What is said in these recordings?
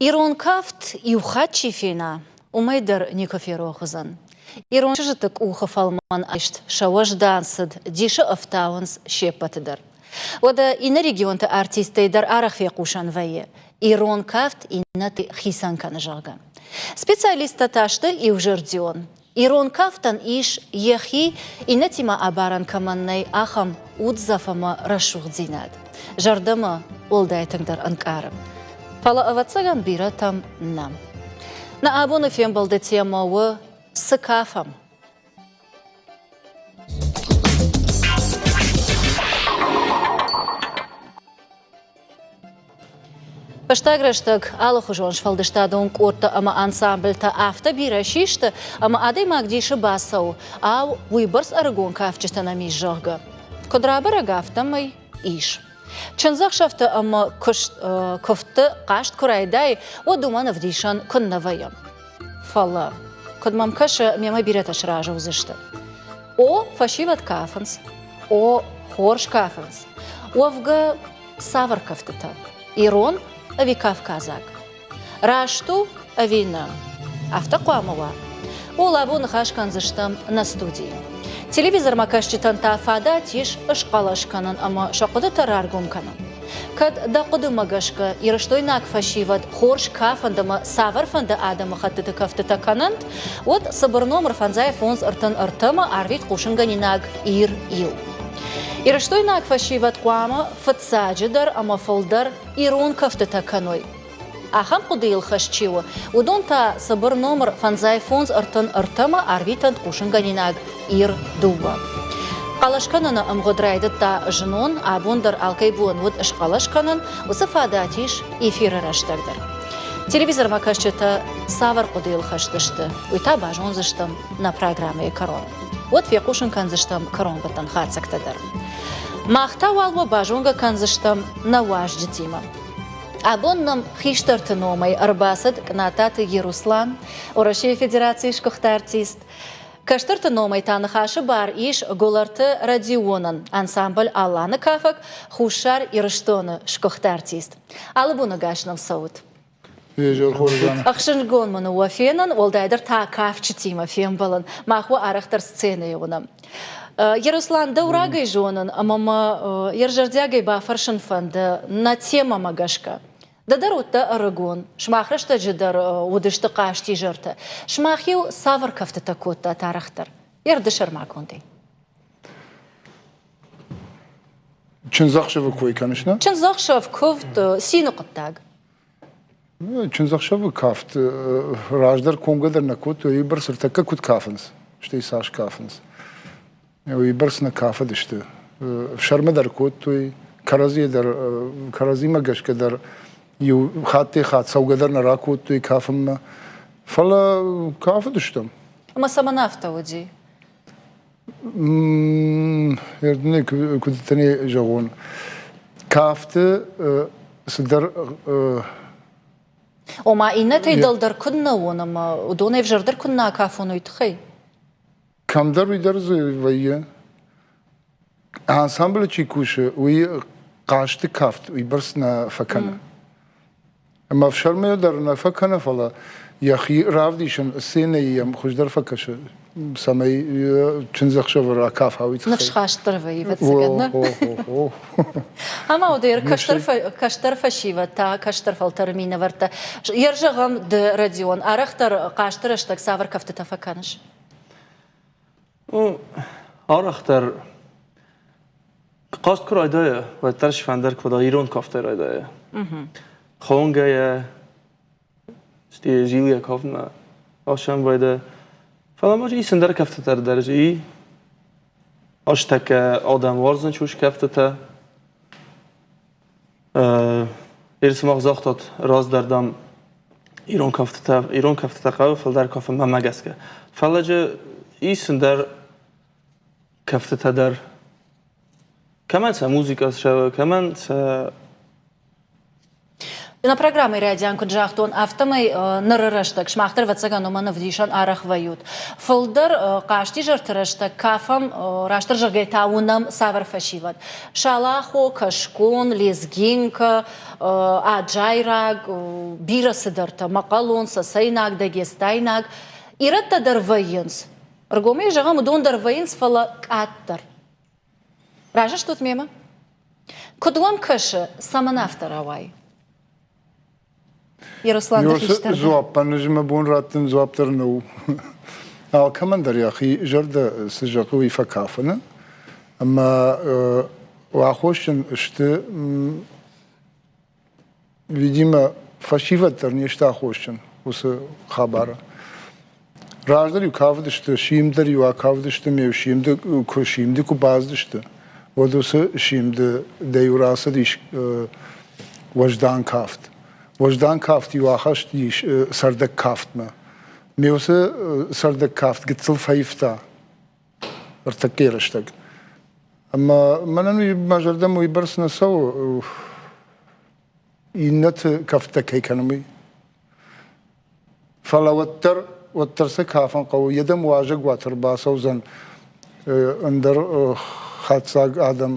إيرون كافت يوخاتشي فينا وميدر نيكوفيرو خزن إيرون شجتك وخفالمان أشت شواش دانسد ديش أفتاونس شيبتدر ودا إن ريجيون تا أرتيستي در أرخ في قوشان فيه إيرون كافت إنتي خيسان كان جاغا سبيциалиста تاشتل يوجرديون إيرون كافتن إيش يخي إنتي ما أباران كماني أخم وتزافما رشوخ زيناد جردما ولدايتن در أنكارم فلا أفتسغان بيرتم نام نأبون فيم بلدتي ماو سكافم Паштаграштаг алохужонш фалдыштадон корта ама ансамбль та авто бирашишта ама адей магдиши басау ау выборс арагон кафчиста на мижжага. Кодрабара гафтамай иш. Чанзах шафта ама кофта кашт курайдай о думана вдишан коннаваям. Фала. Кодмам каша мема биреташ ража узышта. О фашиват кафанс. О хорш кафанс. Овга савар кафтата. Ирон أبي كاف كازاك راشتو أبينا أفتقواموا ولابون خاش كان زشتم نستودي تلفزيون ما كاشتن تافادا تيش أشقالش كانن أما شقدة ترارجوم كانن كد دقدو مغشكا يرشتوي ناك فشيفت خورش كافن دما سافر فند آدم خطت كفتة كانن ود صبرنومر فنزاي فونز ارتن ارتما عرفت قوشنغاني ناك إير يو يرشتوي ناك فشيفت قوامة فتساجدر أما فلدر إيرون كفتة كانوي أخم قديل خشتشيو ودون تا صبر نومر فانزاي فونز ارتن ارتما عرفت قوشنغاني ناك إير دوبا قالشكننا أم غدرايدت تا جنون أبوندر الكيبون ود اشقالشكنن وصفاداتيش إفير رشتردر تلفزيون ما كاشتا سافر قديل خشتشت ويتا باجون زشتم نا программе كارون ود في قوشن كان زشتم كارون بطن خارسك تدر ماختا والو باجونغا كان زشتم نواج جتيما أبونم خيشترت نومي أرباسد كناتات يروسلان ورشي فيدراتي شكختارتيست كشترت نومي تانخاش بار إيش غولرت راديونن أنسامبل ألان كافك خوشار يرشتون شكختارتيست ألبونا غاشنم صوت أخشن جون من وفينن والدايدر تا كافش تيما فين بلن ما هو أرختر سцены يونم Ярослан даураgai жонын амама ержардягай бафаршын фанда на тема магашка. Дадарутта арагон шмахрашта жидар удышты қашти жырты. Шмахил савар кафты такотта тарахтар. Ярдышар маконды. Чынзақшавы кой, конечно. Чынзақшав ковт сину қыттаг. Чынзақшавы кафт раждар комгадар накот и бір сыртакка кут кафынс. Что и саш кафынс. И برسنا كافة دشته شرم در کود توی کرازی در کرازی مگش که در یو خاطی خاط سوگ در نراکود توی کافم فلا کافة دشتم. اما سمنافتا ودی. یادنی کدتنی جوان کافت صدر. اما اینه تیدل در کدنا ونم ودونه فجر در کدنا کافونوی تخی. کم در ویدرز ویه انسامبل چی کوشه وی قاشت کافت وی برس نفکنه اما فشرمه در نفکنه فلا یخی رافدیشن سینه یم خوش در فکشه سمی چنزخشه ورا کاف هاوی تخی نفش خاشتر وی بتسگدنا اما ودیر کشتر فشیوه تا کشتر فلتر مینه ورته یرجغم د رادیون آرختر قاشترش تک ساور کفت تفکنش آرختر قاست کرای دایه و ترش فندر کدا ایران کافته رای دایه خونگه ستی جیلیه کافن آشان باید فلا ماج ای سندر کافته تر درجه ای آشتک آدم وارزن چوش کافته تا ایرس ماغ زاختات راز دردم ایران کافته تا قوی فل در کافه ممگس که فلا جه ای سندر كافة تدر كمان سا موسيقى شو كمان سا На программе «Радиан Куджахтон» автомой нарырыштык, шмахтар ватсаган оманы вдишан арах вают. Фылдыр кашти жартырыштык, кафам раштыр жыргайтауынам савар фашиват. Шалахо, кашкон, лезгинка, аджайраг, бира сыдырты, мақалон, сасайнаг, дагестайнаг. Иратта дарвайынс. Ргоме жағам удон дарвайынс фала каттар. Ража что мема? Кудуам кышы саманафтар авай. Yoksa zuappanıcıma bun rattın zuaptarını o. Alkamandar ya ki jarda sıcakı ve fakafını. Ama vahoşun işte видимо фашиваттар нешта хоşun. Усы хабара. Rajdar yukavdıştı, şimdar yukavdıştı, mev şimdi ku bazdıştı. O da şimdi devrası diş vajdan kaft. Vajdan kaft yuahaş diş sardak kaft mı? Mevse sardak kaft gitsel fayifta. Artık keriştik. Ama manen majarda muibarsına sav innet kafta kaykanımı. Falavattar وترسك كافن قوي يدم واجق واتر باسوزن اندر خاتساق آدم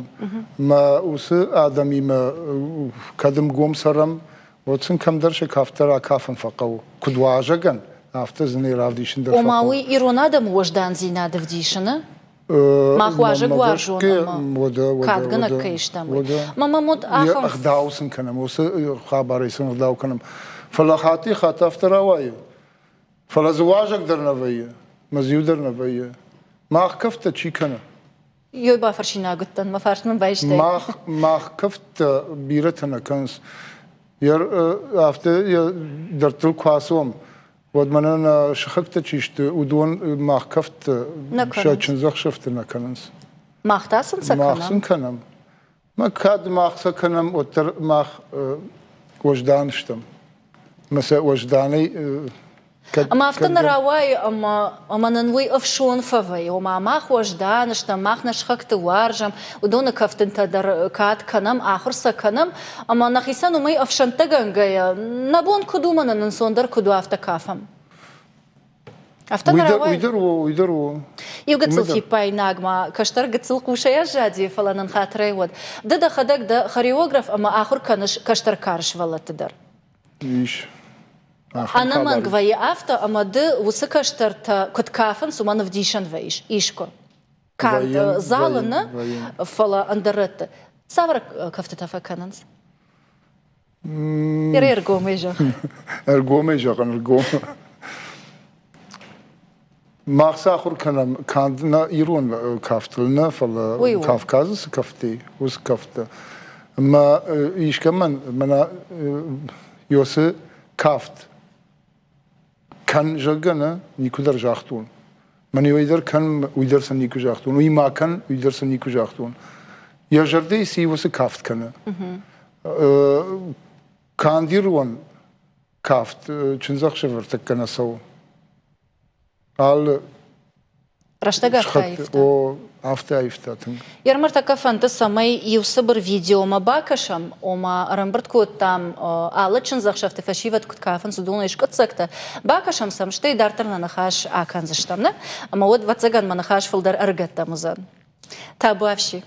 ما وس آدمي ما كدم قوم سرم وتسن كم درش كافتر كافن فقو كد واجقن after زني رافديشن در وما وي إيرونا دم وجدان زينا دفديشنا ما خواجق وارجونا ما كادغنا كيشتم ما مود آخم أخداوسن كنم وس خبريسن أخداو كنم فلاخاتي خاتفتر وايو فلا زواجك در نويه مزيود در نويه ما كفت شي كنا يو بافرشينا قلتن ما فارشنا بايشتي ما كفت بيرتنا كنس ير after درتل كواسوم ودمننا شخكت شيشت ودون ما كفت شاتشن زخ شفتنا كنس ما اختاسن سكنم ما احسن كنم ما كاد ما سكنم وتر ما وجدانشتم مسا وجداني أما أفتنا رواي أما ننوي أفشون فوي وما ماخ وجدان شتم ماخ نشخك توارجم ودون كفتن تدر كات كنم آخر سكنم أما نخيسان ومي أفشن تجنجيا نبون كدومنا ننصندر كدو أفتا كافم أفتنا رواي ويدرو يوجد في باي ناجما كشتر قتل قوشيا جادي فلان خاطري ود ده خدك ده خريوغراف أما آخر كنش كشتر كارش ولا تدر إيش أنا من قوي أفتا أما ده وسكشترت كت كافن سومان فديشن ويش إيشكو كان زالنا فلا أندرت سافر كفتة فكاننس يري أرجوميجا أرجوميجا كان أرجوم ما ساخر كان إيرون كافتلنا فلا كافكاز كفتي وس كفته ما إيش كمان منا يوسف كافت كان جانا نيكودر جاختون من يويدر كان ويدر سن نيكو جاختون ويما كان ويدر سن نيكو جاختون يا جردي سي وس كافت كنا كان ديرون كافت چنزاخ شفرتك كنا سو al رشتاق خايفتا او after ايفتاتن يرمرتا كفانت سماي يوسبر فيديو ما باكشم وما رمبرت كوت تام алачын захшафты фашиват кут кафан судуна ишкот сакта бакашам сам штей дартарна нахаш акан заштамна ама вот ватсаган манахаш фылдар аргатта музан табавши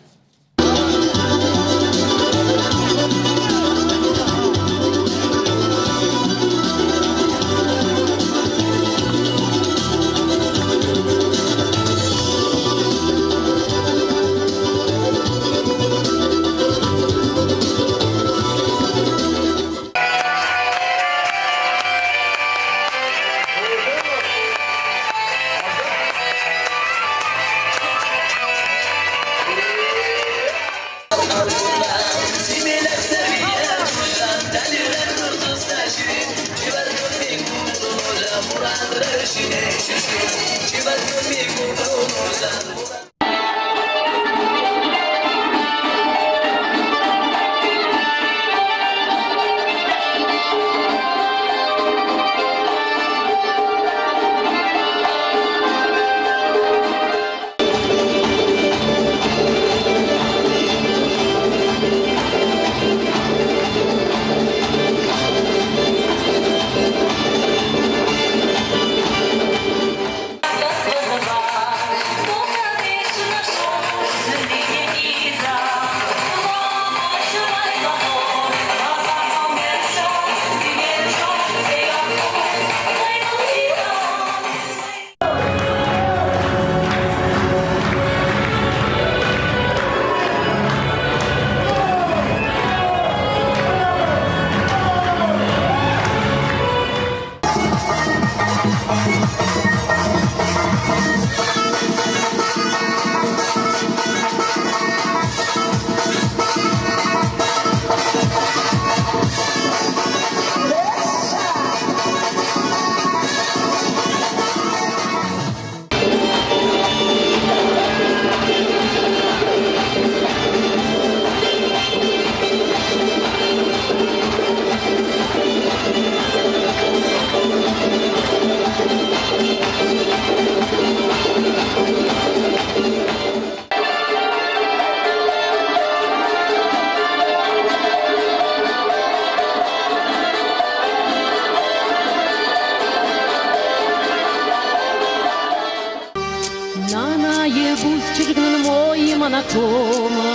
Ебус чигнан мой манакома,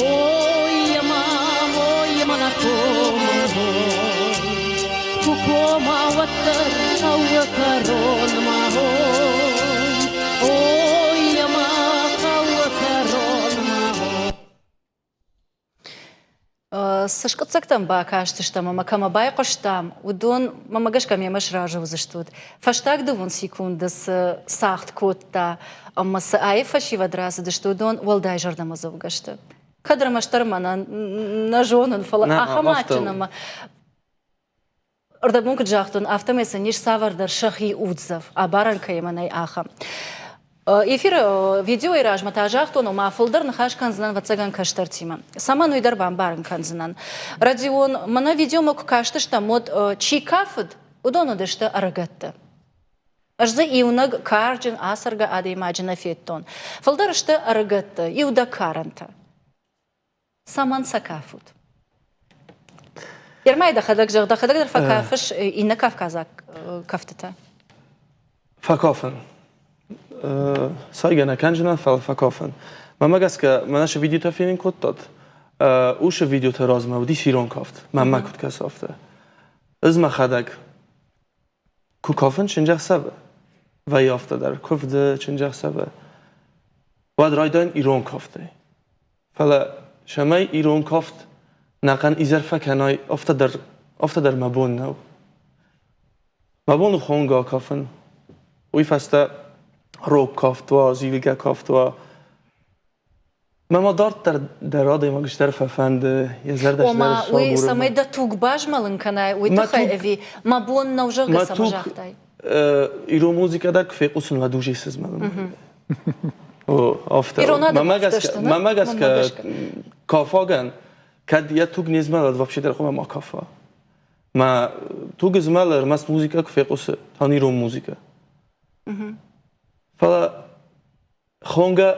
ой, манакома, кукома ваттар ауа карон махой, ой, ауа карон махой. Сашкатсактам бакаштыштам, ама камабай коштам, удон мамагашкам ямаш ража узаштуд. Фаштаг довон секундас сахт котта, ама са айфаши вадраза дашты удон волдай жардамазов гашты. Кадрамаштар мана на жонын фала ахамачынама. Ордабун кджахтун автомеса ниш савардар шахи удзав, а баранка яманай ахам. Эфир видео и ражма тажахтун, ма фолдер нахаш канзнан вацаган каштартима. Сама нуидар бамбарн канзнан. Радион мана видео мок каштышта мод чи кафд удону дешта арагатта. Ажза иунаг карджин асарга ада имаджина феттон. Фолдершта арагатта, иуда каранта. Саман сакафут. Ермай дахадак дар факафыш инна кавказак кафтата. Факофен. Сайгана канжина факофен. Мамагаска манаша видеота филин коттат. Уша видеота разма уди широн кафт. Мама кот касафта. Изма хадак кукофен ченжах сабе. و یافته در کفده چنجاق سبه بعد رایدان ایران کافته فلا شما ایران کافت نقن ایزر فکنای افته در مبون نو مبون خونگا کافن وی فسته روک کافت و زیلگه کافت و ما دارت در راده ما گشتر ففنده یه زردش در وما شابوره وی سمای دا توگ باش مالن کنای وی تخای اوی مبون نوجه سمجاختای ایرو موزیکا در کفی قسن و دوجی سز ملم ایرونا دا مفتشتن ممگس که کافاگن کد یا توگ نیزمال وابشه در خواه ما کافا ما توگ زمال رمست موزیکا کفی قسن تان ایرو موزیکا فلا خونگا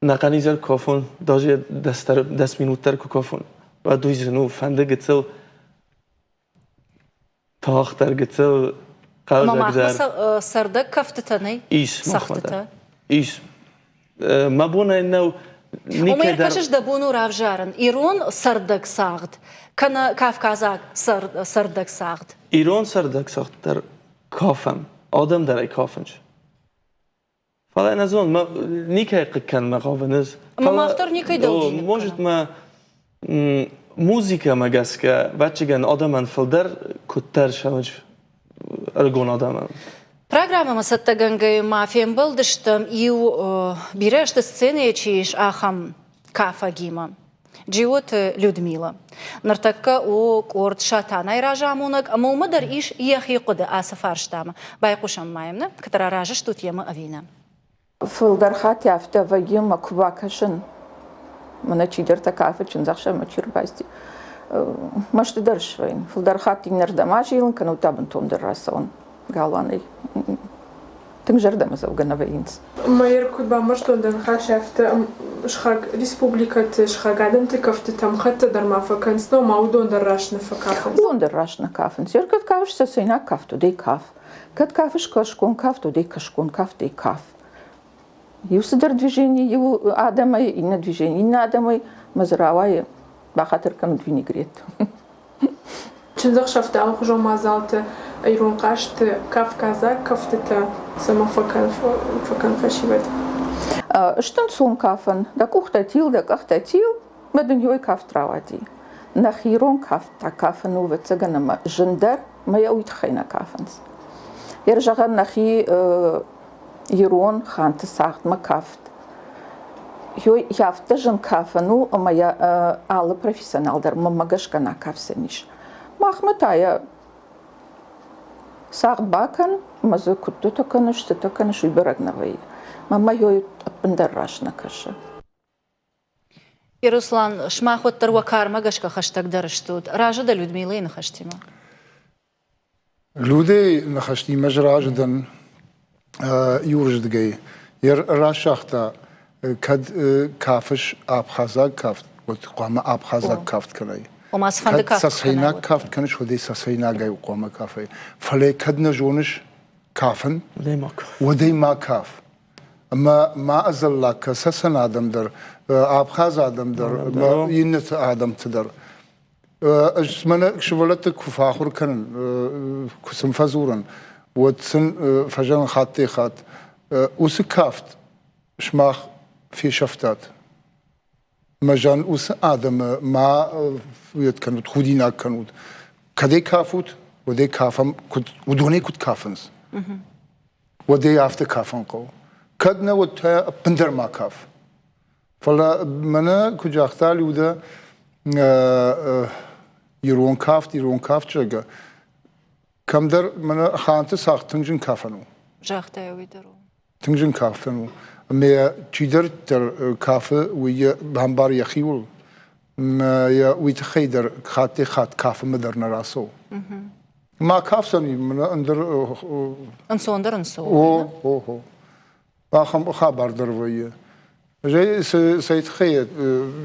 نقنیزر کافون داجی دست مینوتر کافون و دوی زنو فنده گتسل تاختر گتسل ما محمد سردك كفتتني إيش سختتا إيش ما بونا إنه وما يركشش دبونو رافجارن إيرون سردك ساغد كان كافكازاك سردك ساغد إيرون سردك ساغد در كافم آدم در كافنش فلا نزون ما نيكا كان مقاونز ما اختار نيكا دودي موجود ما موزيكا مگسكا بچگن آدمن فلدر كتر شمج ارگون آدمن Программа саттаганга мафием балдыштам иу бирешта сцене чиш ахам кафагима. Джиот Людмила. Нартакка о корт шатанай ражамунак, а маумадар иш яхи куда асафарштама. Байкушам маемна, которая ража штут яма авина. Филдархат яфта вагима квакашин. Мана чидерта кафечин захша мачирбасти. Маш даршвайн. Филдархат инердамажил, кану табан тондер расон. Galvani. Tym żerdem zaugen wyjęć. Moje kudba możdżonden chaszefte szchag Respublika ty szchagadem ty kafty tam chatta darma fakans no maudon darrashna fakafans. On darrashna kafans. Yer kad kafsh sesina kaftu de kaf. Kad kafsh kashkon kaftu de kashkon kaf de kaf. Юсидер движение, его адамай, и на движение, и на адамай, мазравай, бахатер кам двинегрет. Чинзах шафта алхужо мазалте Ирон кашты Кавказа кафтыта сама факан фашивет. Штанцун кафан, да кухтатил, да кахтатил, мадуньой кафтравати. Nach Ирон кафта кафан уве цыганама жендер, моя уйтхайна кафанс. Ержаган нахи Ирон ханты сахтма кафт. Йой яфта жен кафану, моя ала профессионалдар, мамагашкана кафсениш. Махматая сахт бакан, мазы куту таканыш, ты таканыш уйбарагнавай. Мама йой аппендаррашна каша. И Руслан, шмахот тарвакар магашка хаштаг дарыштут. Ража да Людмила и нахаштима. Люди нахаштима жраждан юрждгей. Ер рашахта кад кафш абхазак кафт. Вот қама абхазак кафт канай. وما سفند كافت سسينا كافت كانش ودي سسينا جاي وقوم كافي فلي كدنا جونش كافن ديماك ودي ما كاف ما أزل لك سسن آدم در آبخاز آدم در ما ينت آدم تدر من شغلتك فاخر كان كسم فزورا وتسن فجان خاتي خات وسكافت شماخ في شفتات مجان وس آدم ما يتكنود خودينا كنود كدي كافوت ودي كافم كد ودوني كد كافنس ودي after كافن قو كدنا وتها بندر ما كاف فلا منا كجاختالي وده يرون كاف جاگا كم در منا خانت ساخت تنجن كافنو جاخته ويدرو تنجن كافنو مي تشيدر در كافه ويا بهمبار يخيول ما يا ويتخيدر خاتي خات كافه مدر نراسو ما كافسني من اندر انسوندر انسو او باخم خبر در ويا جاي سيد خيت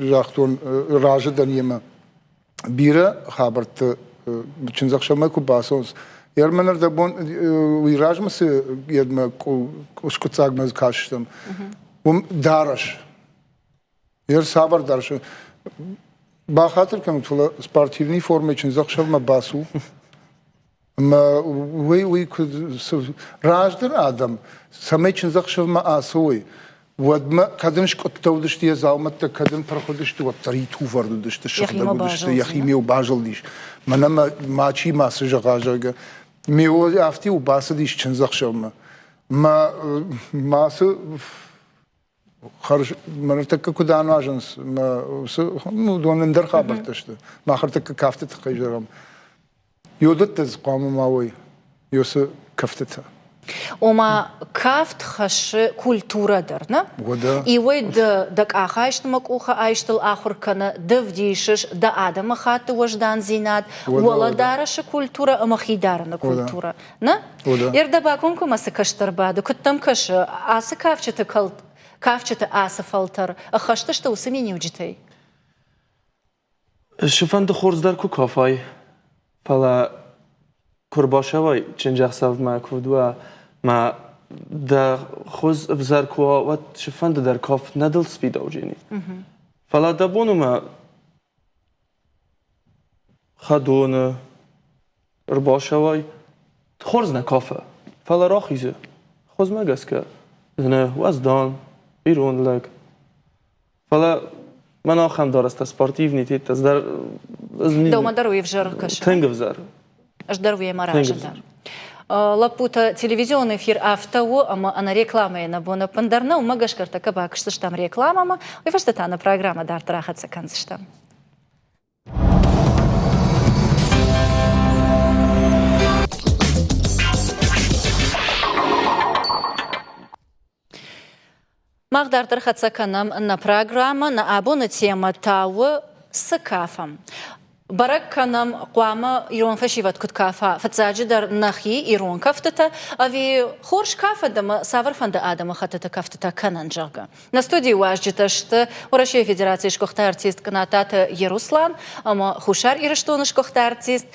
جاختون راجدن يما بيرا خبرت بچنزخ شما کو باسونس ير منر دبون ويراج مس يدما كوشكوتاغ مز كاشتم دارش ير صبر دارش با خاطر كم فلا سبورتيفني فورم چنزخ شما باسو ما وي كود راجدر ادم سمي چنزخ شما اسوي ودما كدنش كتودش تي زاومت كدن فرخدش تو طريتو وردش تشخدش يخيمي وباجل ديش من ما چي ما سجاجا ميو افتي وباسديش چنزخ شما ما خرج مرتك كدان اجنس ما دون ندر خبرتش ما خرتك كافت تقيجرم يودت قام ماوي يوس كفتتها وما كافت خش كولتورا درنا يويد دك آخايشت مكوخا آيشتل آخر كنا دفديشش دا آدم خات وجدان زينات ولا دارش كولتورا أما خيدارنا كولتورا نا يرد باكم كما سكشتر بعد كتم كش آس كافشت آس فلتر أخشتش توسميني وجتي شوفان دخورز در کو کافای پلا کرباشوای چنجاخ ساف ما کودوا ما دا خوز افزار کوا وات شوفان در کاف ندل سپید اوجینی فلا دبونو ما خدونه رباشوای خورز نکافه فلا راخیزه خوز ما گسکه نه وزدان بیرون لگ فلا من آخام دارست سپورتیونی تیت از در دوما دروي في جركش تنقف زار اش دروي مراجل دار لابوتا تلفزيون эфир автоу اما انا реклама на бона пандарна ума гашкарта кабакшты там реклама ма и фашта тана программа дар трахатса канзышта Магдар трахатса канам на программа на абона тема тау с кафом. Барак канам قوامة يرون فشيفت كت كافة فتزاج در نخي يرون كفتة أبي خورش كافة دم سافر فند آدم خطة كفتة كنن جاگا. نستودي واجتشت ورشي فدراتي شكوخت ارتيست كناتات يروسلان أما خوشار يرشتونش كوخت ارتيست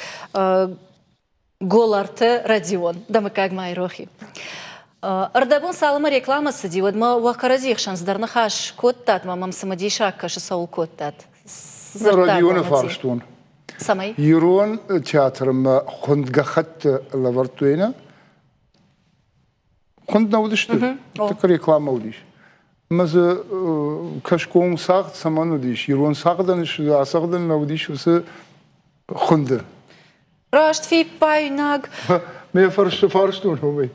голарт радион дам как май рохи. Ардабун салма реклама сиди водма вакаразих шанс дарнахаш коттат мамам самадиша каш саул коттат. радион фарштун. سمي يرون تياتر ما خند قخت لورتوينا خند نودش تكري كلام موديش مز كشكون ساقط سمان وديش يرون ساقدنش ساقدن نوديش وس خند راشت في بايناغ ما فرشتون هم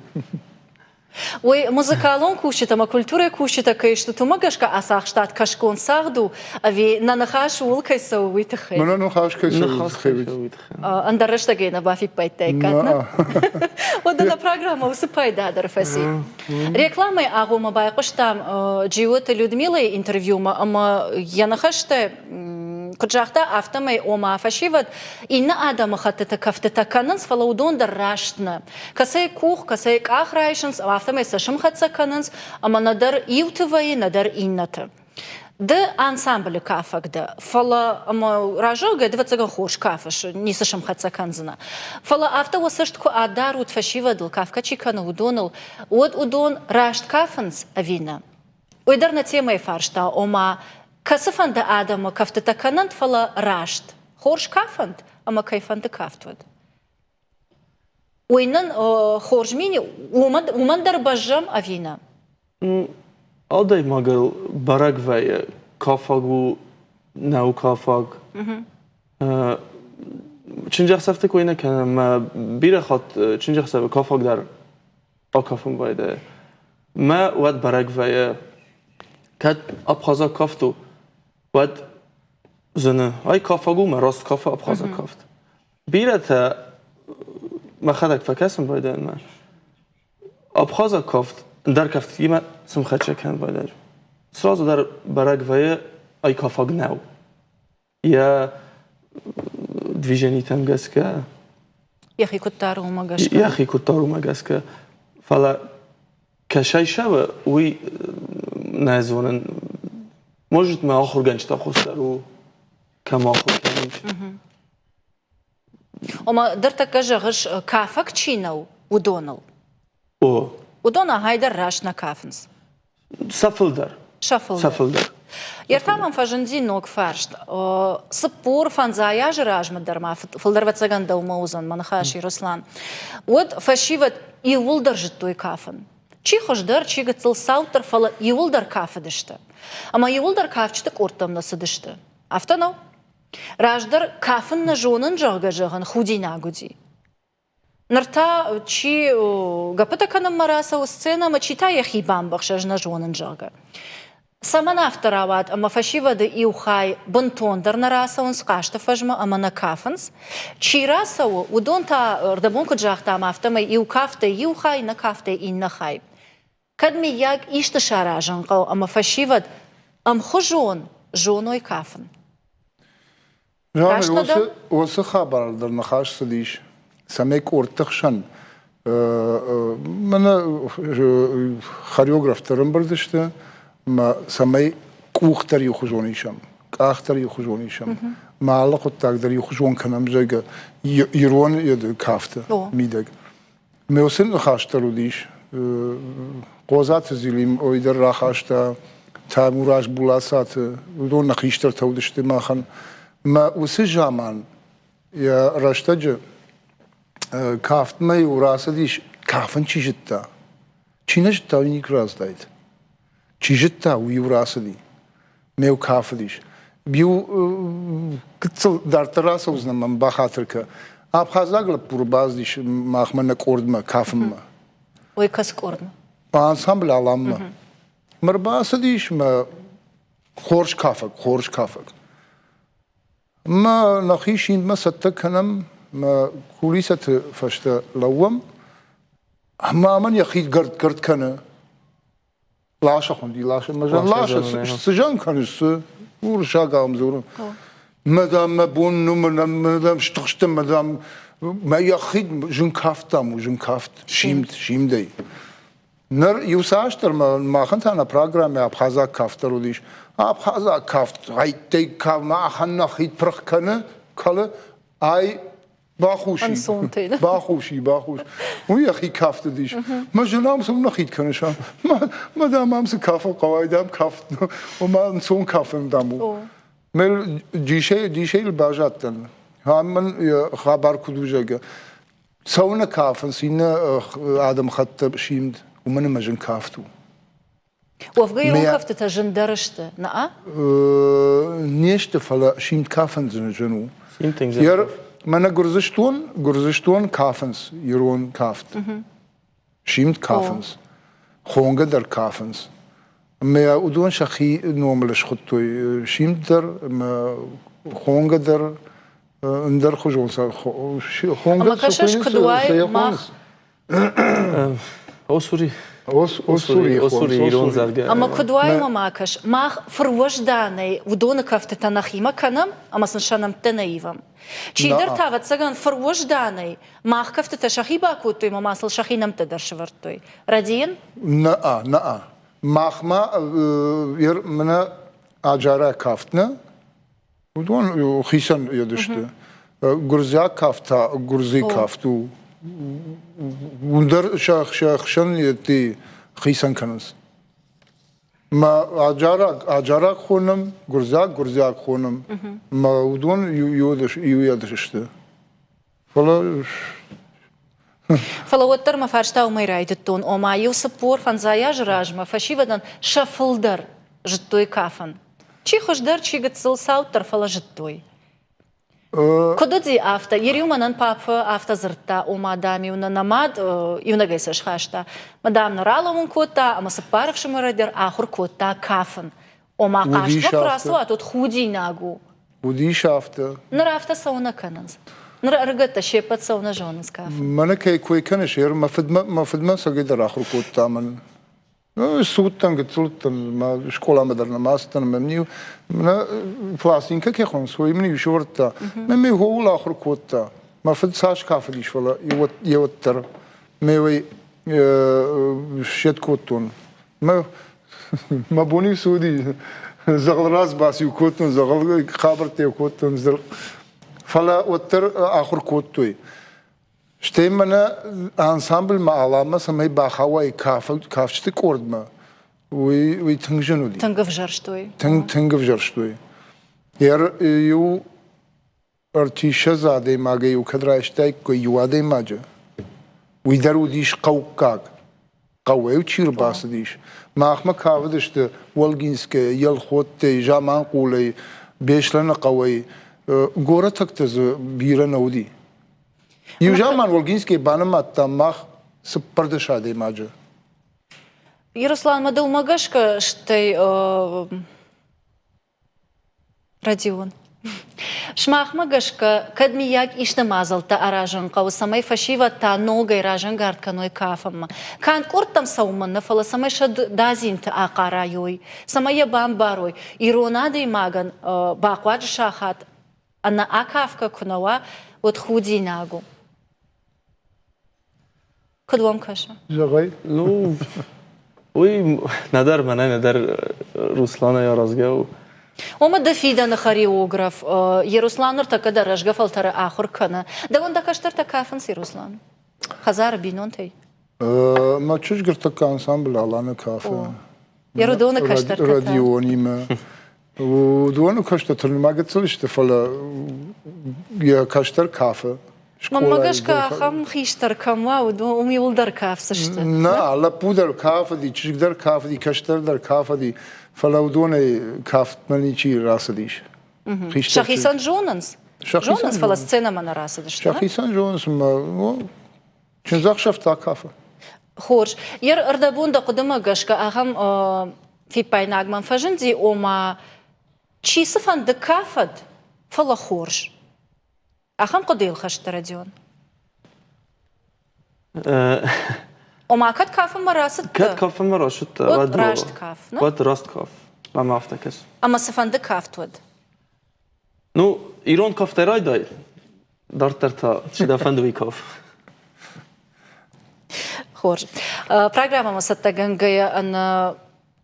وموزيكالون كوشتا ما كولتورة كوشتا كيشتو تو ماغاشكا اساخ штат كاشكون ساغدو أبي نانخاش ولكي سوي تخيل ما نانخاش كي سوي تخيل اندرشتا جينا بافي بايتاي كاتنا ودنا программа усыпай да дарфаси рекламой агу ма байкыштам живот Людмилы интервью ама я нахашта كجاختا автомай ома фашиват инна адама хатта кафта кананс фалаудон дарраштна касай кух касай кахрайшнс автомай сашым хатса кананс ама надар иутвай надар инната ده ансамбль кафак да. Фала ражога да вацага хош кафаш, не сашам хаца канзна. Фала авто wasashтку адар ут фашива дал кафка чикана удонал. От удон рашт кафанс авина. Уйдар на тема и фаршта ома касафан да адама кафта таканант фала рашт. Хорш кафант, ама кайфан да кафтвад. Уйнан хоржмини умандар бажам авина. Alday magel baragveye kafagu nau kafag. Çinjak safte koyna kan ma bira khat çinjak safte kafag dar akafum bayde. Ma wad baragveye kat abkhaza kaftu wad zene ay kafagu ma rast kafa abkhaza kaft. Bira ta ma khadak fakasm bayde ma abkhaza kaft در کفتی من سمخچه کن باید. سراغ در برگوی ای کافاگ نو. یا دویژنی تام گس که. یخی کتارو مگس. یخی کتارو مگس که. فلا کشای شب وی نزونن. موجود ما آخر گنج تا خسترو کم آخر کنیش. اما در تکجهش کافاگ چینو ودونال. او. ودونا هایدر راش نکافنس. سفلدر. Сафылдар. Ертамам фажынди ног фаршт. Сыппур фанзая жражмы дарма. Фылдарвацаган далмаузан манахаши Руслан. Вот фашиват и улдаржит той кафан. Чи хождар, чи гацыл саутар фала и улдар кафадышты. Ама и улдар кафчты кортам насыдышты. Автонау. Раждар кафан на жонын жага жаган худина гуди. Нарта чи гапатаканам мараса сцена ма чита яхи бамбахшаж на жонын жага. Саман авторават, ама фашивада иухай бантондар на раса он скашта фажма, ама на кафанс. Чи расау удонта рдабонку джахта ама автама иукафта иухай на кафта инна хай. Кадми яг ишта шаражан қау, ама фашивад ам хожон, жоной кафан. Жан, осы хабардар на хаш садиш. Самек ортықшан. Мана хореографтарым бардышты. ما سمای کوختر یخوزونیشم، کاختر یخوزونیشم. معلق خود تقدر یخوزون کنم زیگه ایران یاد کافته میده. میوسن خاشتر ودیش قوزات زیلیم اویدر راخاشته تاموراش بولاسات ودون نخیشتر تودشته ماخن ما وسی جامان یا رشتهج کافت می وراسدیش کافن چی جتا چی نجتا وینی کراز داید چیجتا ویوراسدی میو کافدیش بیو کتل در تراس وزنم من بخاطر که آب خازاگل پروباز دیش ماخمن کورد ما کافم ما وی کس کورد انسامبل علام ما مرباس دیش ما خورش کافک ما نخیشین ما ستکنم ما کولیست فشت لوم ما من یخید گرد کنه لاشه خوندی لاشه مجان لاشه سجان کنیست ورشا قام زورم مدام بون مدام شتقشتم مدام ما یخید جن کافتم جن کافت شیمدی نر یوساشتر ما خنتانا پروگرام ابخازا کافتر ودیش ابخازا کافت های تی کاف ما خن نخید پرخ کنه کله ای باخوشی و یخی کافت دیش ما جنام سوم نخید کنشم ما دامم س کافت قواعدم کافت و ما انسون کافم دامو مل دیشه الباجاتن هم خبر کدوجه سونا کافن سینه آدم خط شیمد و من مجن کافتو وفقي وقفت تجندرشت نعم نیشت فلا شیمد کافن زنجنو من گرزشتون کافنس یرون کافت شیمت کافنس خونگه در کافنس ما ادون شخی نوملش خود توی شیمت در خونگه در خجون سر خونگه اما کشش کدوای ماخ أسوري يرون زرقاء أما كدواي ما ماكش ماخ فروش داني ودون كفت تناخي ما كنم أما سنشانم تنايفم شي درتا واتساقان فروش داني ماخ كفت تشاخي باكوتوي ما ماسل شاخي نم تدر شورتوي ردين؟ نا ماخ ما ير منا Ajara kaftna. Udon khisan yadıştı. Gurza kafta, gurzi kaftu. Undar şan yeti khisan kanız. Ma ajara khonum, gurza khonum. Ma udon yadıştı. Falan. Фалауаттар ма фарштау май райдыттун, ома юсыпор фанзая жражма, фашивадан шафылдар життой кафан. Чи хождар, чи гыцыл сауттар фала життой. Кододи афта, ериуманан папа афта зырта, ома дами уна намад, юна гайсаш хашта. Мадам нараломун кота, ама сапаравшим радер ахур кота кафан. Ома кашта прасу, а тут худи нагу. Удиш афта. Нарафта сауна кананз. نرجع شيبات سونا جونس كاف. ما كي كوي كان شير ما فدما سجد آخر كوت تامن. سوتن قتلتن ما شكولا مدرنا ما استن منيو من فلاسين كي خونس هو مني يشورتا ما هو آخر كوت ما فد ساش كاف ليش ولا يوتر ما وي شد كوتون ما بوني سودي زغل راس باسيو كوتون زغل خابرتي كوتون زغل فلا وتر آخر كوتوي شتيمنا انسامبل ما علامة سمي باخواي كافشتي كوردما وي تنجنو دي تنقف جرشتوي تنقف جرشتوي يو ارتيشا زادي ماغي وكدرايشتاي كوي يوادي ماجا ويدارو ديش قوكاك قوي وتشير باس ديش ما اخما كافدشت والجينسكي يلخوتي جامان قولي بيشلنا قوي غورا تكتز بيرا نودي يوجامان والجينسكي بانماتا ماخ سبردشا دي ماجا Ярослав Мадылмагашка, штей Радион. Шмахмагашка, кадмияк иштамазалта аражан кау самай фашива та ногай ражан гардканой кафамма. Кан куртам сауманна фала самай шад дазинта акарайой, самая бамбарой. Иронады маган баквадж шахат, ана акавка кунава от худинагу. Кадвам каша? جاي Ну, ой, надар мана, надар Руслана я разгал. Ома дафида на хореограф, Яруслан артака да рожга фалтара ахур кана. Да он дакаштар такафан с Яруслан. Хазар бинон тей. ما تشوش قرت كانسامبل على كافة Ярудона каштар ката. راديوني ما ودوانو كاشتر ما قلت ليش تفلا يا كاشتر كافة Мамагашка хам хиштар камва удо умил дар каф сашта. نا على بودر كافة دي تشوش قدر كافة دي كاشتر در كافة دي فلا ودوني كافت مني شي راس ديش Шахисан Джонанс. Шахисан Джонанс фала сцена мана раса дашта. شاخيسان جونس ما شنزاق شفت كافة Хорш. Яр ардабунда кудамагашка ахам في بايناغ من فجندي وما شي صفن دكافد فلا خورش. أخم قديل خشت راديون. وما كات كاف مراسد. كات كاف مرة شت ود راشت كاف. ود راست كاف. ما أفتكس. أما صفن دكاف تود. Ну, إيران كاف تراي داي. دارترتا شدا فندوي كاف. خورش. программа مسطقنجيا أن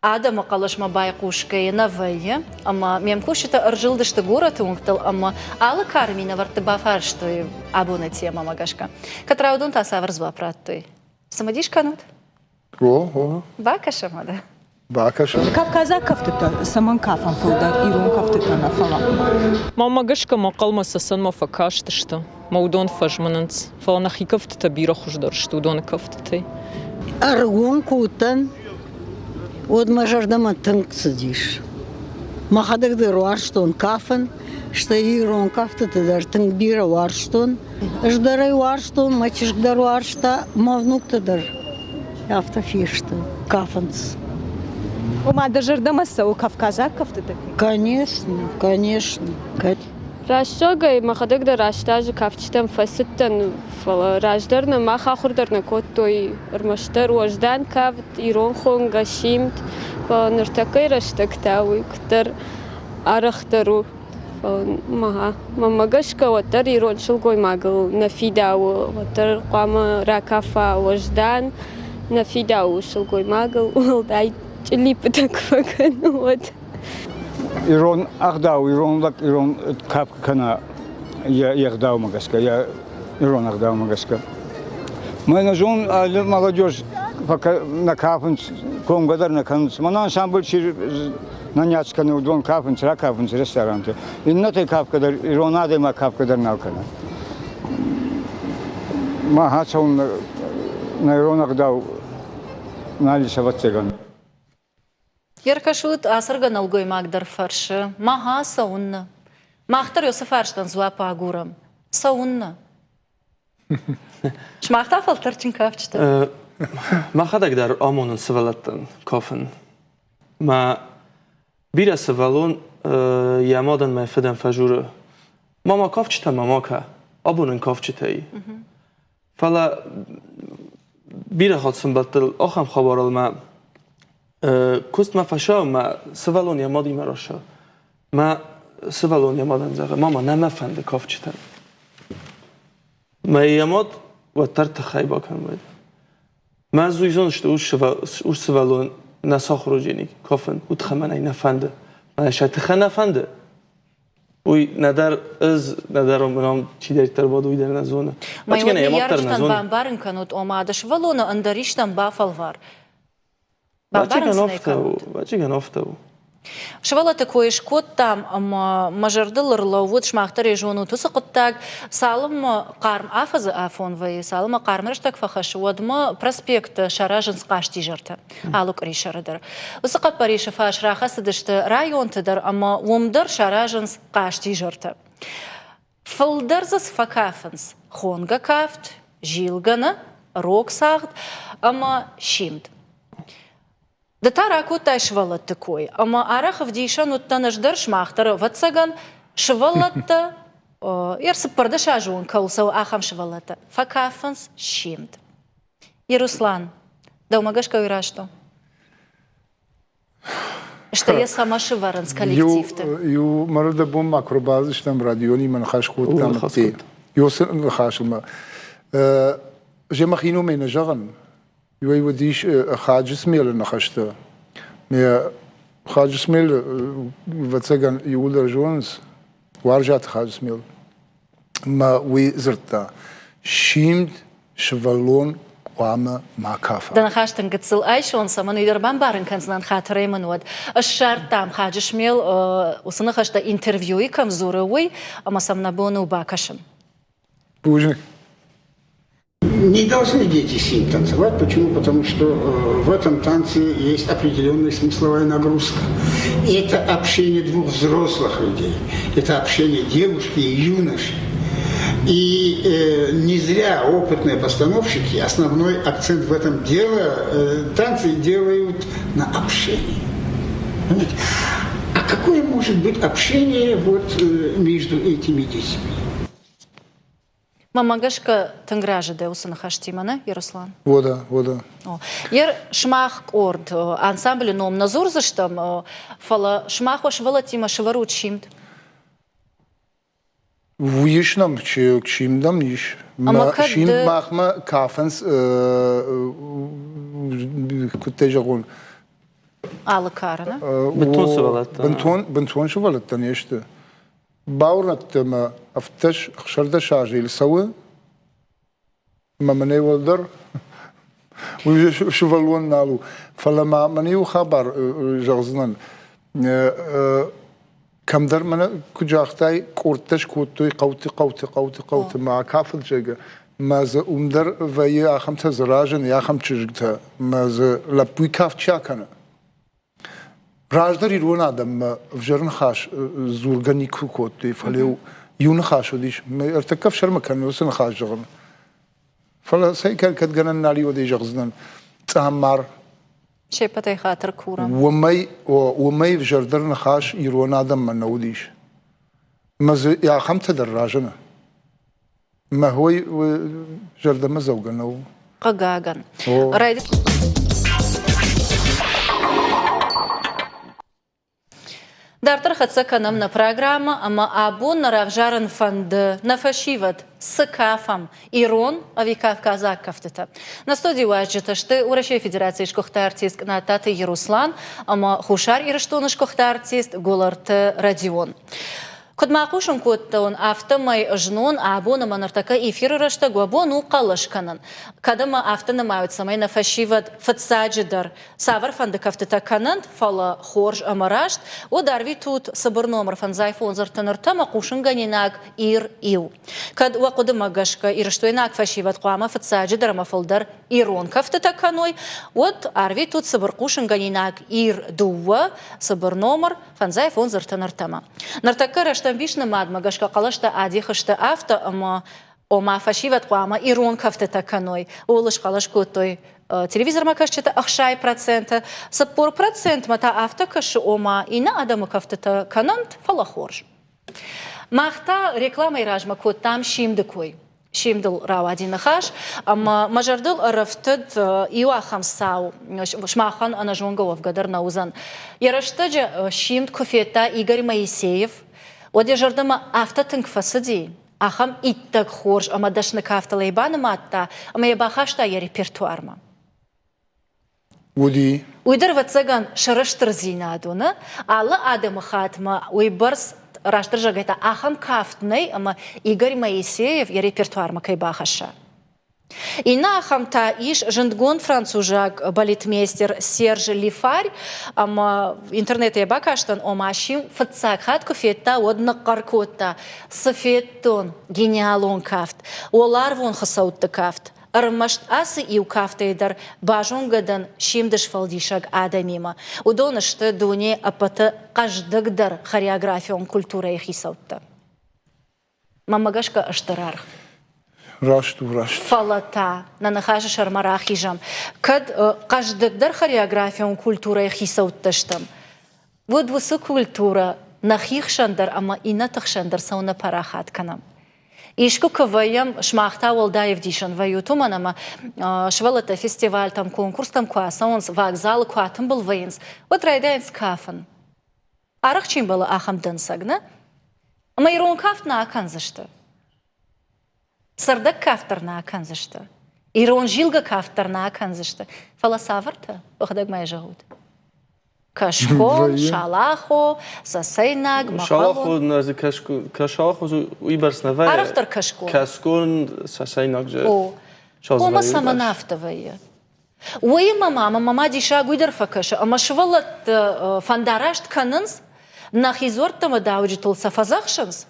Адам قالش ما بايقوش كي نوية أما ميمكوشتا أرجل دشت جورة تونكتل أما على كارمينا ورتبا فارشتوي أبونتي أما ماجاشكا كتراودون تاسافر زوا براتوي سمديش كانت باكشة ماذا باكشة كافكازا كفتتا سمن كافن فودا إيرون كفتتا نفلا ما ماجاشكا ما قال ما سسن ما فكاش تشتا مودون فجمننس فانا خي كفتتا بيرا خوش درشتو دون كفتتي أرجون كوتن ود ما جردما تنك سديش ما خدك در وارشتون كافن شتايرون كافت تدر تنك بيرا وارشتون اش دري وارشتون ما تشك در وارشتا ما внук تدر يافتا فيشتا كافنس وما دجردما سو كافكازا كفتتا конечно راشتاگای ما خدک در راشتاج کافتم فستن راجدرنا ما خاخردرنا کوتوی ارمشتر وجدان کافت ایران خونگا شیمت فنرتقي رشتكتاوي كتر أرخترو ما ماجش كوتر يرون شلقوي ماجل نفيداو وتر قام راكافا وجدان نفيداو شلقوي ماجل ولداي اللي بتكفى كنوت إيران أخداو إيران لك إيران كاب كنا يخداو مجسكا يا إيران أخداو مجسكا ما نجون ما غاديوش فك نكافن كون قدر نكنس ما نانسامبل شيء نانياتش كانوا دون كافن سرا كافن سرا رستورانت إنه تكاف قدر إيران هذا ما كاف قدر ناكنا ما هاتون نيران أخداو نالي شبت سجن Яркашут асырган алгой магдar фаршы. Маха саунна. Махтар Йосиф фарштан зуапа агурам. Саунна. Шмахта фалтарчин кафчта. Махадак дар амонун сывалаттан кафын. Ма бира сывалун ямадан май федан фажуры. Мама кафчта мамака. Абунун кафчтай. Фала бира хатсын баттыл ахам хабар алма. كست ما فشاو ما سوالون يا ماضي مراشا ما سوالون يا مادن زغ ماما نما فند كافچتن ما يماد وترت خيبا كان بود ما زويزون شت وش سوالون نسا خروجيني كافن وتخمن اي نفند ما شت خنفند وي ندر از ندرم منام چی در تر بود وی در نزونه ما يارشتن بامبارن كانت اومادش ولونا اندريشتن بافلوار Бачиган офтау. Швала такой шкот там, мажардылыр ловут шмахтар жону тусы қыттаг, салым қарм афазы афонвай, салым қармырыштак фахаш, одма проспект шаражын сқашти жарты, алук ришарадыр. Усы қаппари шафаш рахасы дышты районтыдыр, ама умдыр шаражын сқашти жарты. Фылдырзыз факафынс, хонга кафт, жилганы, рок сағд, ама шимд. Да таракут тай швалат такой, ама арахов дишан уттанаш дар шмахтар ватсаган швалатта ерсы пардыша жуын каусау ахам швалата. Факафанс шимд. И Руслан, да умагашка уйрашту? Что я сама шиваран с коллективта? Ю марада бом макробазы, что там радиони манхашкут там те. Ю сын хашма. Жемахину мена жаган. يوديش خارج اسميل نخشته مي خارج اسميل واتسجن يقول جونز وارجعت خارج اسميل ما ويزرتا شيمد شفالون قامة مع كافة دنا خاشتن قتصل ايشون سمن يدربان بارن كنزنان خاطري من ود الشرط تام خارج اسميل وصلنا خاشتا انترفيوي كم زوروي اما سمنا بونو باكشن بوجنك Не должны дети сильно танцевать. Почему? Потому что в этом танце есть определенная смысловая нагрузка. И это общение двух взрослых людей. Это общение девушки и юноши. И не зря опытные постановщики основной акцент в этом танце делают на общении. Понимаете? А какое может быть общение между этими детьми? Мамагашка тангража деусын хаштимана, Яруслан? Вода. Ер шмах орд ансамбль ном назур заштам фала шмах ваш валатима шварут шимд. Вуишнам шимдам ниш. Шимд махма кафенс кутежагун. Алакарана? Бентон швалат неште. باورنت ما افتش خشرده شاجي لسوي ما مني ولدر وشوفالون نالو فلما مني خبر جغزنن كم در من كجاختاي قرتش كوتوي قوتي مع كافل جيجا ماذا امدر ويا خمسة زراجن يا خمسة جگتا ماذا لبوي كاف تشاكنا راجدر يرون آدم فجرن خاش زورگنی کوتی فلیو یون خاشو دیش ارتكف شرم كان وسن خاش جغن فلا سيكل كتجنن نالي ودي جغزنن تهمر شيء بتاعي خاطر كورم ومي فجردرن خاش يرون آدم من نوديش مز يا خمت دراجنا ما هو جرد مزوجنا قاقان رايد Дартер хацаканам на программа, ама абун на равжаран фанд на фашиват с кафом Ирон, авикав казак кафтета. На студии уаджета, что у Российской Федерации шкохта артист на таты Яруслан, ама хушар ирштон шкохта артист Гуларт Радион. Код мақушын көттіуін автомай жнун абуна манартака эфиры рашта гуабону қалышканын. Кадама автоны мают самай на фашиват фатсаджидар савар фанды кафтыта канант фала хорж амарашт, ударви тут сабыр номер фанзайфон зартанырта мақушын ганинак ир ил. Кад уақуды магашка ирштуинак фашиват қуама фатсаджидар мафалдар Ирон кафтыта каной, вот арви тут сабыр қушын ганинак ир дуа сабыр номер фанзайфон зартаныртама. Нартака Штамбишна мадма гашка қалашта адихашта авто ома фашиват қуама Ирон кафтета каной. Олыш қалаш көтой телевизор макашчета ахшай процента. Саппор процент мата авто кашы ома ина адамы кафтета канант фалахорж. Махта реклама и ражма көттам шимді кой. Шимдыл рауадина хаш, ама мажардыл арафтыд иуа хамсау, шмахан анажонга вгадар наузан. Яраштаджа шимд кофета Игорь Моисеев, оде жардама автотынк фасади, ахам иттак хорж, ама дашны кафта лейбаны матта, ама ебахашта я репертуарма. Уди. Уйдар вацаган шараштыр зинадуна, ала адамы хатма уйбарс раштыр жагайта ахам кафтнай, ама Игорь Моисеев я репертуарма кайбахаша. Ина ахамта иш жындгон францужак балетмейстер Серж Лифарь, ама интернет я бакаштан омашим фатсакхат кофетта одна каркота софеттон гениалон кафт, олар вон хасаутта кафт. Армашт асы иу кафтейдар бажонгадан шимдыш фалдишаг адамима. Удонышты дуне апата каждыгдар хореографион культура их исаутта. Мамагашка аштарар. Рашту. Фалата на нахажа шармарах ижам. Кад каждыгдар хореографион культура их исаутташтам. Вот высы культура нахих шандар, ама инатах шандар сауна парахат канам. Ишку КВМ шмахта Волдаев дишан ваюту манама швалата фестиваль там конкурс там куасаонс вокзал куатым был вейнс. Вот райдайнс кафан. Арах чем было ахам дансагна? Ама Ирон кафт на аканзашта. Сардак кафтар на аканзашта. Ирон жилга кафтар на аканзашта. Фаласаварта охдаг май жагут. Кашко, шалахо, сасейнаг, махалон. Кашалахо уйбарс навай. Арахтар кашко. Каскон, сасейнаг же. Ома сама нафтовая. Уйма мама диша гуйдар факаша. Ама швалат фандарашт канынс, нахизортама дауджитул сафазахшанс.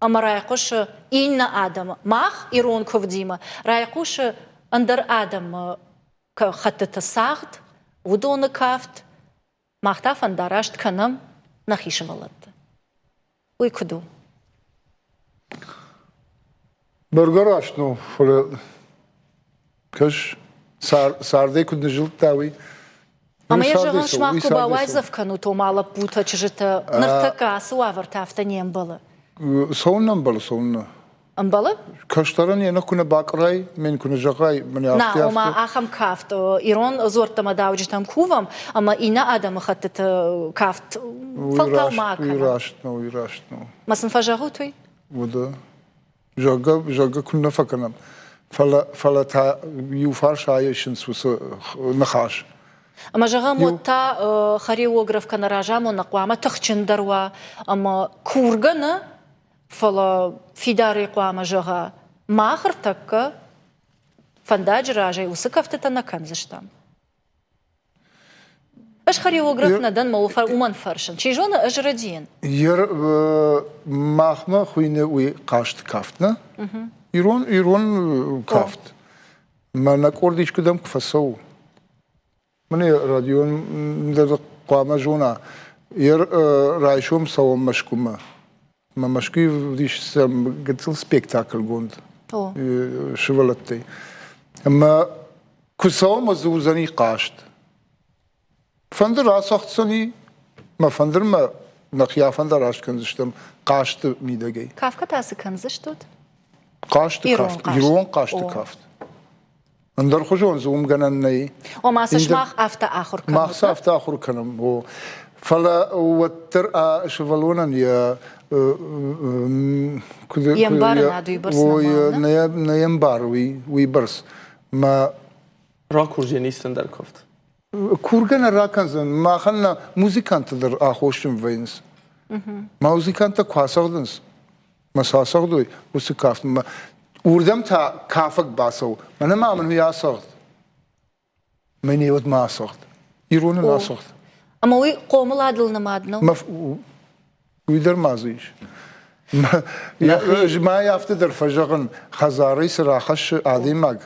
Ама райкуша инна адам. Мах Ирон ковдима. Райкуша андар адам хаттата сахт, удона кафт. Махта фандарашт канам нахишвалатта. Уй куду. Баргараш, ну, каш сарде куд нежил тави. Ама я жаган шмахку бавайзав кану то мала пута, чижета нартака суаварта автонем было. Соннам было, сонна. Амбала? Каштаран я накуна бакрай, мен куна жагай, мне автиафта. На, ома ахам кафт. Ирон зортама дауджи там кувам, ама ина адама хаттет кафт. Фалтал маакана. Уйраштно. Масын фажагу той? Вода. Жага куна факанам. Фала та юфар шаешин суса нахаш. Ама жага мота хореограф канаражамо нақуама тахчиндарва, ама кургана фала фидари қуама жага махар такка фандаджи ражай усыкафтета на канзаштам. Аш хореограф надан мауфар уман фаршан. Чижона ажрадиен. Ер махма хуйне уи кашт кафтна. Ирон кафт. Ма накордич кудам кфасау. Мане радион да қуама жона. Ер райшум савам машкума. ما مشكي وديش قلت سبيكتاكل قوند شغلتي اما كسو مزوزني قاشت فندر راسختني ما فندر ما نخيا فندر راش كنزشتم قاشت ميدغي كافكا تاس كنزشتوت قاشت كافت يرون قاشت كافت اندر خجون زوم غنني وما سشماخ افتا اخر كلام ما افتا اخر كلام فلا وتر شفالونا يا ينبار نادو يبرس نينبار ويبرس ما راكور جنيستن در كفت كورجنا راكنزن ما خلنا موزيكانت در آخوشم وينس موزيكانت كواسودنس ما ساسودوي وسكافت ما وردم تا كافك باسو من ما من هي أسقط من يود ما أسقط يرون ما أسقط أما وي قوم العدل نمادنا ما ويدر ما زيش ما يافت در فجرن خزاري سراخش عادي ماج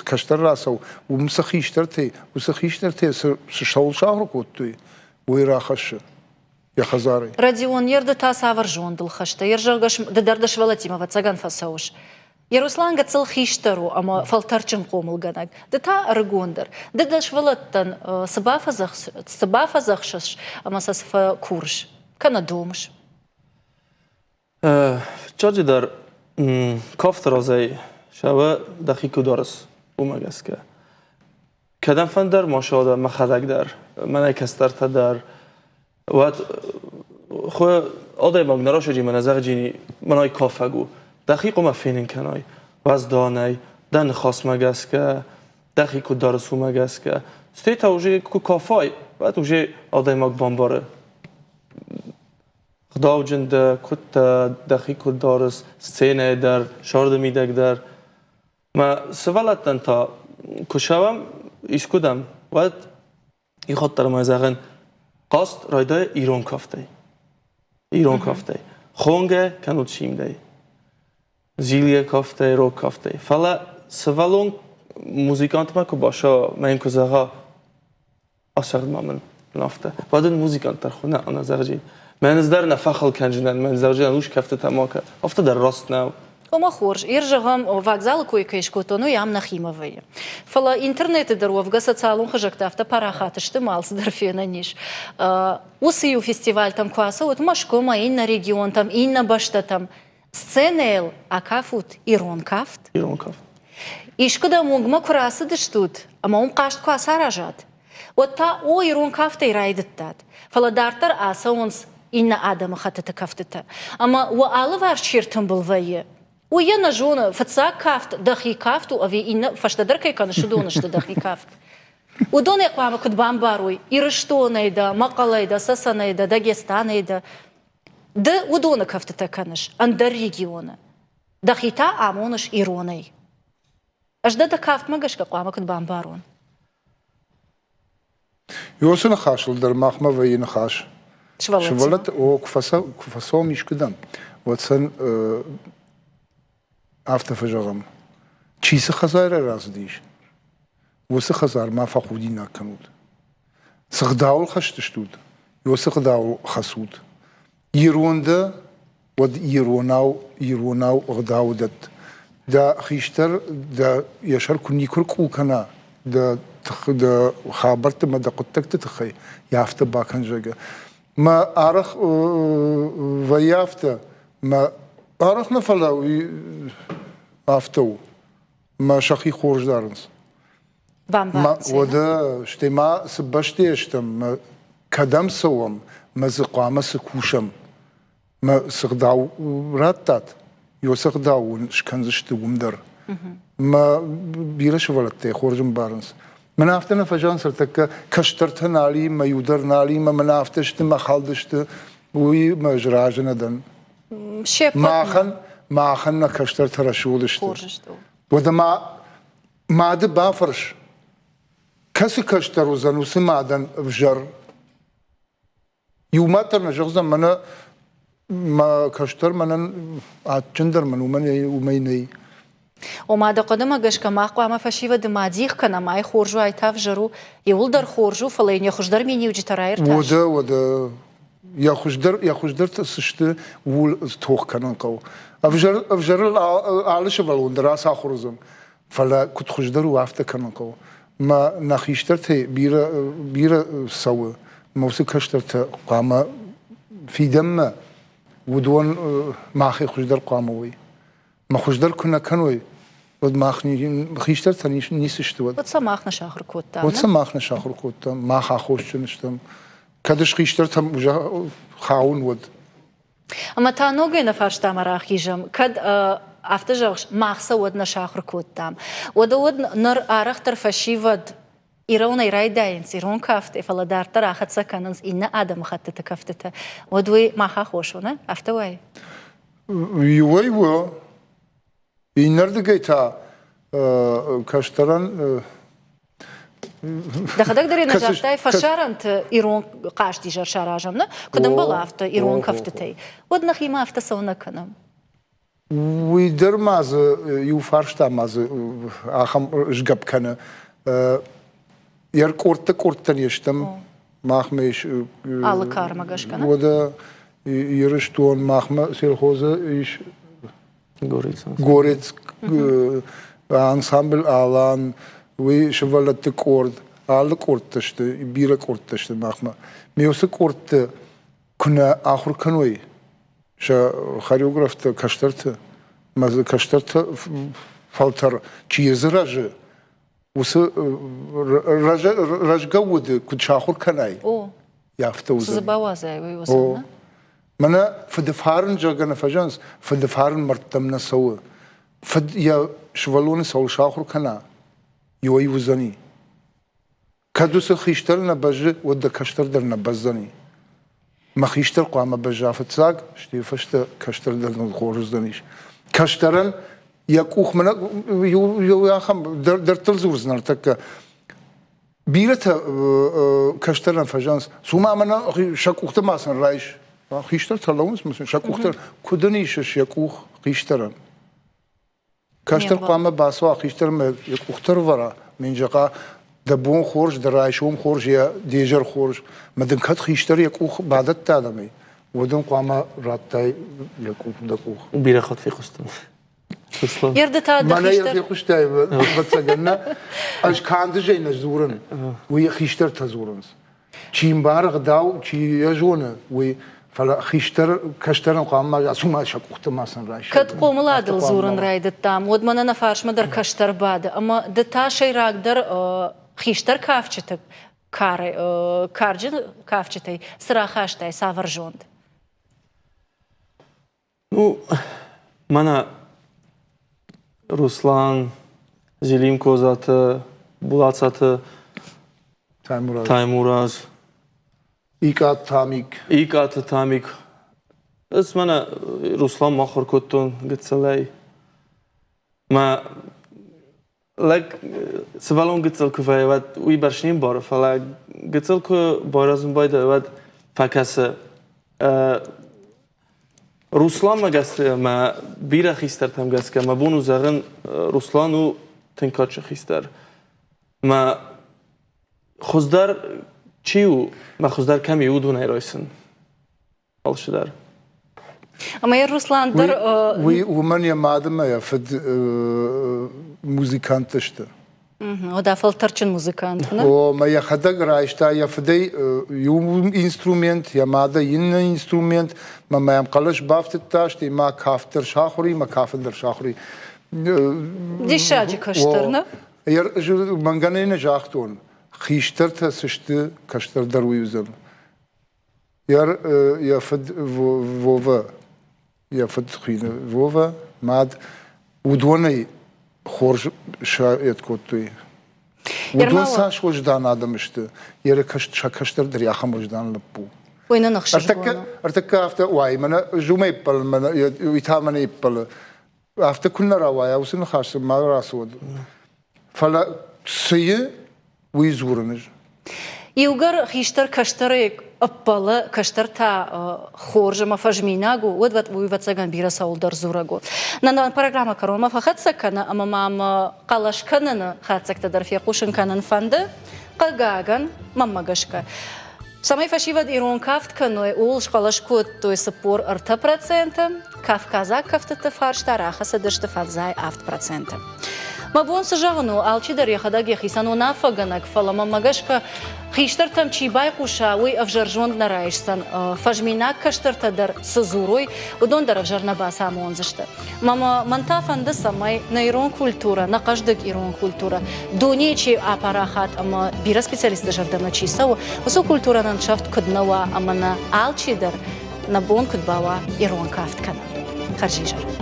كشتر راسو ومسخيشترتي سشول شهر كوتوي ويراخش يا خزاري راديون يرد تاسافر جون دل خشتا يرجعش دردش ولتيما وتسجن فسوش يروسلان قتل خيشترو أما فلترچن قوم الجناج دتا رجوندر دردش ولتن سبافة زخشش أما سسف كورش كان دومش چاجی در کافت رازی شوا دقیقو درس اومگس که کدام فندر ماشاءالله مخدک در من کستر تا در وقت خو آدای مگنراش جی من ازق جینی منای کافگو دقیقو ما فینین کنای واز دانای دن خاص مگس که دقیقو درس اومگس که استیت اوجی کو کافای وقت اوجی آدای مگ بامباره خدا وجند کت دقیق دارس سینه در شارد میدک در ما سوالتن تا کشوام ایش کدام وقت ای خاطر ما زغن قاست رایده ایران کافته خونگه کنود شیمده زیلیه کافته رو کافته فلا سوالون موزیکانت ما که باشه من این کزاها آسرد من نافته بعد موزیکانت در خونه آن زغجی من ازدار نفخل کنجنن من زوجي نوش كفته تماكه افته در راست ناو وما خورج يرجعهم وокзал كويكيش كوتونو يام نخيمовые فلا интернет در وفقا социалун хажактафта парахатышты малс در фенаниш усию фестиваль там кваса вот машко маин на регион там ин на башта там сценел акафут ирон кафт ишкуда мугма курасы дыштут ама он кашт кваса ражат вот та о ирон кафта ирайдыттат фала дартар асаунс إن آدم خطة كفتة أما وعلى وارشيرتم بالوية ويانا جونا فتسا كافت دخي كافت وأبي إن فشتدر كي كان شدونش دخي كافت ودون يقوم كتبان باروي إرشتون إيدا مقالة إيدا سسنا إيدا داغستان إيدا ده ودون كفتة كانش أندر ريجيونا دخي تا آمونش إيروني أجدا كافت ماقش كقوم كتبان بارون يوصل خاشل در مخمة وين خاش شوالت او كفاسو مش كدام واتسن افته فجرم چيس خزار راز ديش وس خزار ما فخودي ناكنود سخداول خشتشتود يو سخداول خسود يرونده ود يروناو غداودت دا خيشتر دا يشر كني كركو كنا دا خابرت ما دا قتك تتخي يافت باكن جاگه ما أرخ ويافته ما أرخ نفلا أفتو ما شخي خورج دارنس ما وده اجتماع سبشتي اشتم كدم سوم ما زقامة سكوشم ما سقداو راتات يو سقداو شكنزشتو ومدر ما بيرش ولدتي خورجم بارنس منافتنا فجان سرتك كشترتها نالي ما يودر نالي ما منافتشت ما خالدشت وي ما جراجنا دن ما خن كشترتها رشودشت وده ما ده بافرش كسي كشتر وزنوس ما دن فجر يوماتر نجغزا منا ما كشتر منا عجندر من وميني وما دا قدما قش كما قوام فشيفة دماديخ كنا معي خورجو عيتاف جرو يولدر خورجو فلين يخشدر ميني وجي تراير تاش ودا يخشدر تسشت وول توخ كنن قو افجر عالش بالون دراس آخرزم فلا كنت خشدر وافت كنن قو ما نخيشتر تي بيرا سوا موسى كشتر تا قام في دم ودون ماخي خشدر قاموي ما خشدر كنا كنوي ود ماخني خيشتر تنيش نيسشتود وتسماخنا شاخر كوتا وتسماخنا شاخر كوتا ما خاخوش نشتم Когда Richter уже хаун вот. Ama ta nogena farshta marachijam kad aftajach machsa wad na shachur kuttam wada wad nar arakhtar fashivad irona iraidains iron kafte faladar tarachat sakanans inna adam khattata kaftata wadwi macha khoshuna aftawai Юай во инардгайта каштаран дахадак дарина жаштай фашарант ирон qashti jar sharajamna kudam balafta iron kaftatay wad nakhima aftasawna kanam ويدر ماز يوفرشتا ماز آخم جاب كنا ير كورتن يشتم ماخمش على كارما قش كنا ودا يرشتون ماخم سيلخوزة إيش غوريتس انسامبل آلان وي شوالت كورد آل كورتشت بيرا كورتشت ماخم ميوس كورت كنا آخر كنوي شا خاريوغرافت كاشترت ماز كاشترت فالتر كيز راجع وس راجع قود كنت شاخر كناي يافتوز زبوازي ويوصلنا منا فدفارن جانا فجانس فدفارن مرتمنا سوا فد يا شوالون سول شاخر كنا يوزني كدوس خيشترنا بج ود كاشتر درنا بزني ما خيشتر قام بجافت ساق شتي فشت كاشتر درنا الخورز دنيش كاشترن يكوخ من يو يا خم در تلزورز نرتك بيرتها كاشترن فجانس سوما منا شكوخت ماسن رايش خيشتر تلونس مثلا شكوخت كدنيش يكوخ خيشترن كاشتر قام باسوا خيشتر ما يكوختر ورا من جقا دبون خورج درايشوم خورج يا ديجر خورج مدن كات خيشتر يكوخ بعدت تعلمي ودن قام راتاي يكوخ دكوخ بيرا خط في خستم يردتا ما لا يرفي خشتاي بتسجلنا اش كان دجينا زورن وي خيشتر تزورنس چين بارغ داو چي يجونا وي فلا خيشتر كشتر قام سوما شكوخت ماسن رايش كد قوملا دل زورن رايد تام ود من نفارش مدر كشتر بعد اما دتا شي راقدر خيشتر كافچتك كارجن كافچتي سراخاشتاي سافرجوند Ну, мана Руслан, Зилим Козата, Булацата, Таймураз, Икат Тамик. Es мана Руслан махор коттон гцалай. Ма лаг свалон гцал кувай вад уи баршним бар фала гцал ку баразм байда вад факаса Руслан магасте ма бира хистер там гаска ма бону загын Руслану тенкач хистер ма хуздар чиу ма хуздар ками уду найройсен алшдар اما يا روسلان در ومن يا مادم يا فد موزيكانتشت ودا فلترچن موزيكانت او ما يا خدق رايشتا يا فدي يوم انسترومنت يا ماده ين انسترومنت ما يمقلش بافتتاش دي ما كافتر شاخري ما كافندر شاخري دي شاجي كشترنا ير منغنين جاختون خيشتر تسشت كشتر درويزن يا فد ووفا يا فد خينا ووفا ماد ودوني خورج شايت كوتوي ودون ساش وجدان آدمشت يرى كشتر دريا خم وجدان لبو وين نخشش ارتك after واي منا جومي بل منا يتامني بل after كنا روايا وسن خاص ما راسود فلا سي ويزورنج يوغر خيشتر كشتريك أبلا كشتر تا خورج ما فجميناغو ودوت ويفتسجن بيرا سول در زورغو نان برنامج كرون ما فخت سكنا أما ما قالش كننا خات سكت در في قوشن كنن فند قلقاغن مما قشكا سامي فشيفد إيرون كافت كنوي أولش قالش كوت توي سبور 4%, كاف كازاك كافت تفارش تراخة سدرش تفازاي 8%. ما بون سجاغنو آلچی در یخداگی خیسانو نافگنک فلما مگشک خیشتر تم چی بای قوشاوی افجرجوند نرایشتن فجمیناک کشتر تدر سزوروی ودون در افجر نباسا مونزشته ماما منتافن دسمای نیرون کولتورا نقشدگ ایرون کولتورا دونی چی آپاراخات اما بیرا سپیциалист دجردنا چی سو وسو کولتورا ننشافت کدنوا اما نا آلچی در نبون کدباوا ایرون کافت کنن خرجی جر